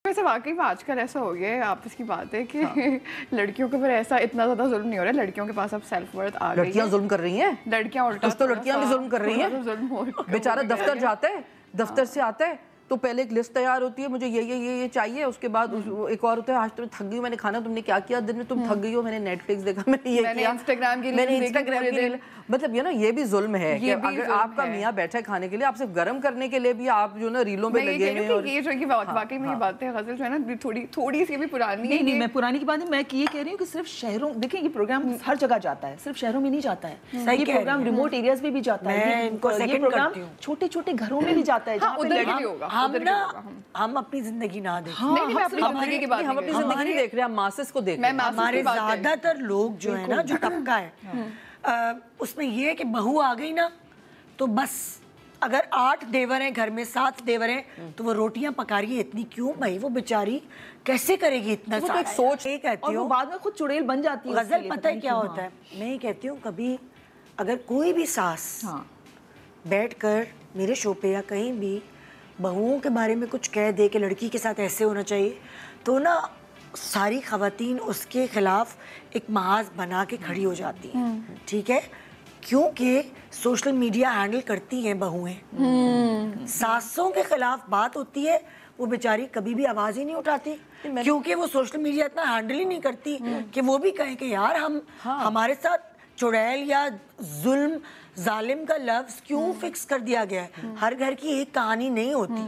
ویسے واقعی میں آج کل ایسا ہو گیا ہے, آپس کی بات ہے کہ لڑکیوں کے اوپر ایسا اتنا زیادہ ظلم نہیں ہو رہا ہے, لڑکیوں کے پاس اب سیلف ورتھ آ گئی ہے. لڑکیاں ظلم کر رہی ہیں, لڑکیاں الٹا تو لڑکیاں بھی ظلم کر رہی ہیں. بیچارہ دفتر جاتا ہے, دفتر سے آتا ہے تو پہلے ایک لسٹ تیار ہوتی ہے, مجھے یہ چاہیے, اس کے بعد ایک اور ہوتا ہے آج تم تھک گئی, میں نے کھانا, تم نے کیا کیا دن میں, تم تھک گئی ہو, میں نے نیٹ فلکس دیکھا, میں نے یہ کیا, انسٹاگرام کی ریل, مطلب یہ نا یہ بھی ظلم ہے کہ اگر آپ کا میاں بیٹھا ہے کھانے کے لیے, آپ صرف گرم کرنے کے لیے بھی آپ جو نا ریلوں پہ لگے ہوئے ہیں. یہ جو واقعی میں یہ بات ہے غزل جو ہے نا تھوڑی سی بھی پرانی ہے. نہیں میں پرانی کی بات نہیں, میں یہ کہہ رہی ہوں کہ صرف شہروں, دیکھیں یہ پروگرام ہر جگہ جاتا ہے, صرف شہروں میں نہیں جاتا ہے, یہ پروگرام ریموٹ ایریاز میں بھی جاتا ہے, یہ پروگرام چھوٹے چھوٹے گھروں میں بھی جاتا ہے. ہم اپنی زندگی نہ دیکھیں, ہم اپنی زندگی دیکھ رہے ہیں, ہم ماسس کو دیکھ رہے ہیں. ہمارے زیادہ تر لوگ جو ہے نا, جو طبقہ ہے اس میں یہ ہے کہ بہو آ گئی نا تو بس, اگر 8 دیور ہیں گھر میں, 7 دیور ہیں, تو وہ روٹیاں پکا رہی ہے اتنی کیوں بھائی, وہ بیچاری کیسے کرے گی اتنا سارا. ایک سوچ یہ کہتی ہوں بعد میں خود چڑیل بن جاتی ہے. غزل پتہ ہے کیا ہوتا ہے, میں یہ کہتی ہوں کبھی اگر کوئی بھی ساس بیٹھ کر میرے شو پہ یا کہیں بھی بہوؤں کے بارے میں کچھ کہہ دے کہ لڑکی کے ساتھ ایسے ہونا چاہیے, تو نا ساری خواتین اس کے خلاف ایک محاذ بنا کے کھڑی ہو جاتی ہیں. ٹھیک ہے, کیونکہ سوشل میڈیا ہینڈل کرتی ہیں بہویں, ساسوں کے خلاف بات ہوتی ہے, وہ بیچاری کبھی بھی آواز ہی نہیں اٹھاتی, کیونکہ وہ سوشل میڈیا اتنا ہینڈل ہی نہیں کرتی کہ وہ بھی کہیں کہ یار ہمارے ساتھ چڑیل یا ظلم ظالم کا لفظ کیوں فکس کر دیا گیا ہے. ہر گھر کی ایک کہانی نہیں ہوتی,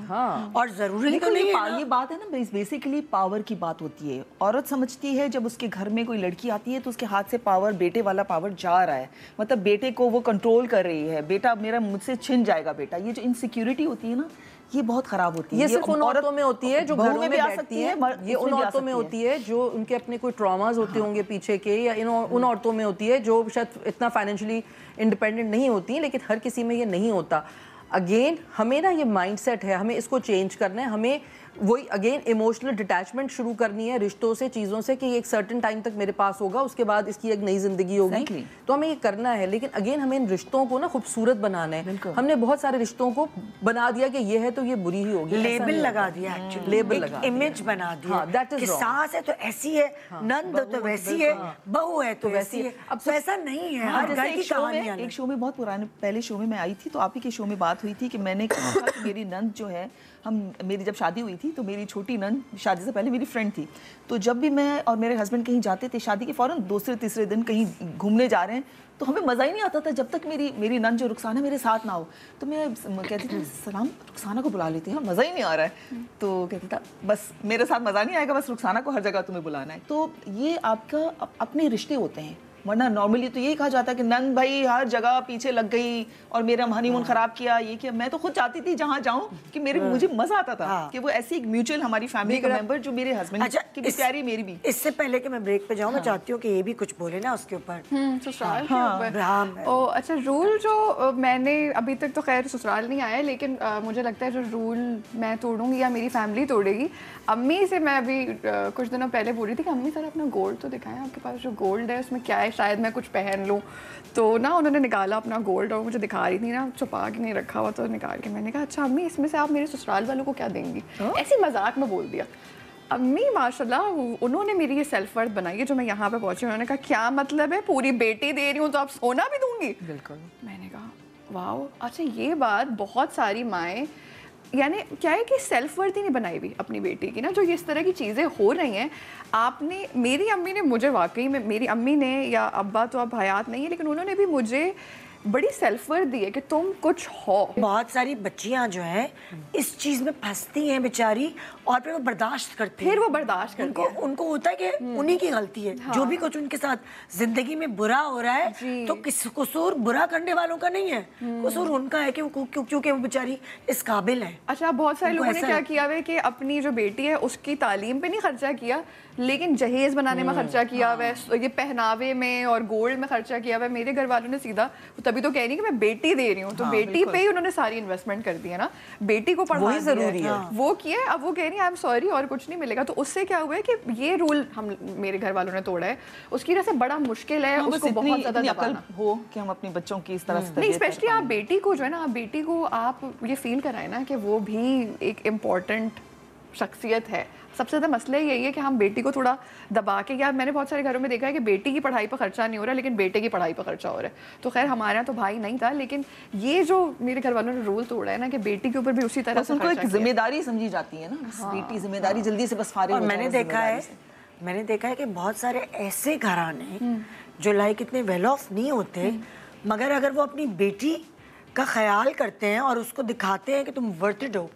اور ضروری تو نہیں ہے. یہ بات ہے نا, بیسیکلی پاور کی بات ہوتی ہے. عورت سمجھتی ہے جب اس کے گھر میں کوئی لڑکی آتی ہے تو اس کے ہاتھ سے پاور, بیٹے والا پاور جا رہا ہے, مطلب بیٹے کو وہ کنٹرول کر رہی ہے, بیٹا میرا مجھ سے چھن جائے گا بیٹا. یہ جو انسیکیورٹی ہوتی ہے نا, یہ بہت خراب ہوتی ہے. یہ صرف ان عورتوں میں ہوتی ہے جو گھروں میں بیٹھتی ہیں, یہ ان عورتوں میں ہوتی ہے جو ان کے اپنے کوئی ٹراماز ہوتے ہوں گے پیچھے کے, یا ان عورتوں میں ہوتی ہے جو شاید اتنا فائنینشلی انڈیپینڈنٹ نہیں ہوتی ہیں, لیکن ہر کسی میں یہ نہیں ہوتا. اگین ہمیں نا یہ مائنڈ سیٹ ہے, ہمیں اس کو چینج کرنا ہے. ہمیں وہی اگین ایموشنل ڈٹیچمنٹ شروع کرنی ہے رشتوں سے, چیزوں سے, کہ ایک سرٹن ٹائم تک میرے پاس ہوگا, اس کے بعد اس کی ایک نئی زندگی ہوگی, تو ہمیں یہ کرنا ہے. لیکن اگین ہمیں ان رشتوں کو نا خوبصورت بنانا ہے. ہم نے بہت سارے رشتوں کو بنا دیا کہ یہ ہے تو یہ بری ہی ہوگی, لیبل لگا دیا, لیبل لگا, امیج بنا دیا کہ ساس ہے تو ایسی ہے, نند تو ویسی ہے, بہو ہے تو ویسی ہے. اب ایسا نہیں ہے, ہر گھر کی کہانی ہے. ایک شو میں بہت پرانے پہلے شو میں میں آئی تھی, تو آپ ہی کے شو میں بات ہوئی تھی کہ میں نے کہا کہ میری نند جو ہے, میری جب شادی ہوئی تھی تو میری چھوٹی نند شادی سے پہلے میری فرینڈ تھی, تو جب بھی میں اور میرے ہسبینڈ کہیں جاتے تھے شادی کے فوراً دوسرے تیسرے دن کہیں گھومنے جا رہے ہیں, تو ہمیں مزہ ہی نہیں آتا تھا جب تک میری نند جو رخسانہ میرے ساتھ نہ ہو. تو میں کہتی تھی سلام رخسانہ کو بلا لیتے ہیں, مزہ ہی نہیں آ رہا ہے. تو کہتا تھا بس میرے ساتھ مزہ نہیں آئے گا, بس رخسانہ کو ہر جگہ تمہیں بلانا ہے. تو یہ آپ کا اپنے رشتے ہوتے ہیں, ورنہ نارملی تو یہی کہا جاتا ہے کہ نند بھائی ہر جگہ پیچھے لگ گئی اور میرا ہنی مون خراب کیا, یہ کیا. میں تو خود چاہتی تھی جہاں جاؤں کہ مجھے مزہ آتا تھا کہ وہ ایسی ایک میوچل ہماری فیملی کا ممبر جو میرے ہسبینڈ کی بیچاری میری بھی. اس سے پہلے کہ میں بریک پہ جاؤں, میں چاہتی ہوں کہ یہ بھی کچھ بولے نا اس کے اوپر, سسرال کے اوپر. اچھا, رول جو میں نے ابھی تک تو خیر سسرال نہیں آیا, لیکن مجھے لگتا ہے جو رول میں توڑوں گی یا میری فیملی توڑے گی. امی سے میں ابھی کچھ دنوں پہلے بول رہی تھی کہ امی ذرا اپنا گولڈ تو دکھائیں, آپ کے پاس جو گولڈ ہے اس میں کیا ہے, شاید میں کچھ پہن لوں. تو نا انہوں نے نکالا اپنا گولڈ اور مجھے دکھا رہی تھی نا, چھپا کے نہیں رکھا ہوا, تو نکال کے میں نے کہا اچھا امی اس میں سے آپ میرے سسرال والوں کو کیا دیں گی, ایسی مذاق میں بول دیا. امی ماشاء اللہ انہوں نے میری یہ سیلف ورتھ بنائی ہے جو میں یہاں پہ پہنچی. انہوں نے کہا کیا مطلب ہے, پوری بیٹی دے رہی ہوں تو آپ سونا بھی دوں گی. بالکل. میں نے کہا واو, اچھا یہ بات بہت ساری مائیں, یعنی کیا ہے کہ سیلف ورتھ ہی نہیں بنائی ہوئی اپنی بیٹی کی نا, جو اس طرح کی چیزیں ہو رہی ہیں. آپ نے, میری امی نے مجھے واقعی میں, میری امی نے, یا ابا تو اب حیات نہیں ہے لیکن انہوں نے بھی مجھے بڑی سیلف ورتھ دی ہے کہ تم کچھ ہو. بہت ساری بچیاں جو ہیں اس چیز میں پھنستی ہیں بیچاری, اور پھر وہ برداشت کرتی ہیں. پھر وہ برداشت کرتی ہیں, ان کو ہوتا ہے کہ انہی کی غلطی ہے, جو بھی کچھ ان کے ساتھ زندگی میں برا ہو رہا ہے تو قصور برا کرنے والوں کا نہیں ہے, قصور ان کا ہے کہ کیونکہ وہ بیچاری اس قابل ہے. اچھا, بہت سارے لوگوں نے کیا کیا ہے کہ اپنی جو بیٹی ہے اس کی تعلیم پہ نہیں خرچہ کیا, لیکن جہیز بنانے میں خرچہ کیا ہوا ہے, یہ پہناوے میں اور گولڈ میں خرچہ کیا ہوا ہے. میرے گھر والوں نے سیدھا, تبھی تو کہہ رہی کہ میں بیٹی دے رہی ہوں, تو بیٹی پہ ہی انہوں نے ساری انویسٹمنٹ کر دی ہے نا, بیٹی کو پڑھانا ضروری ہے, وہ کیا ہے. اب وہ کہہ رہی ہیں آئی ایم سوری اور کچھ نہیں ملے گا. تو اس سے کیا ہوا ہے کہ یہ رول میرے گھر والوں نے توڑا ہے, اس کی وجہ سے بڑا مشکل ہے اس کو بہت زیادہ دبانا ہو کہ ہم اپنے بچوں کی اس طرح سے نہیں, اسپیشلی آپ بیٹی کو جو ہے نا, آپ بیٹی کو آپ یہ فیل کرائیں نا کہ وہ بھی ایک امپورٹنٹ شخصیت ہے. سب سے زیادہ مسئلہ یہی ہے کہ ہم بیٹی کو تھوڑا دبا کے, یا میں نے بہت سارے گھروں میں دیکھا ہے کہ بیٹی کی پڑھائی پہ خرچہ نہیں ہو رہا لیکن بیٹے کی پڑھائی پہ خرچہ ہو رہا ہے. تو خیر ہمارے یہاں تو بھائی نہیں تھا, لیکن یہ جو میرے گھر والوں نے رول توڑا ہے نا کہ بیٹی کے اوپر بھی اسی طرح سے ایک ذمہ داری سمجھی جاتی ہے نا, بیٹی ذمہ داری جلدی سے بس فارغ ہو جائے. میں نے دیکھا ہے کہ بہت سارے ایسے گھرانے جو لائک اتنے ویل آف نہیں ہوتے, مگر اگر وہ اپنی بیٹی کا خیال کرتے ہیں اور اس کو دکھاتے ہیں کہ تم ورتھ اٹ ہو,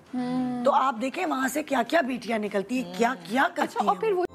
تو آپ دیکھیں وہاں سے کیا کیا بیٹیاں نکلتی ہیں, کیا کیا کرتی ہیں.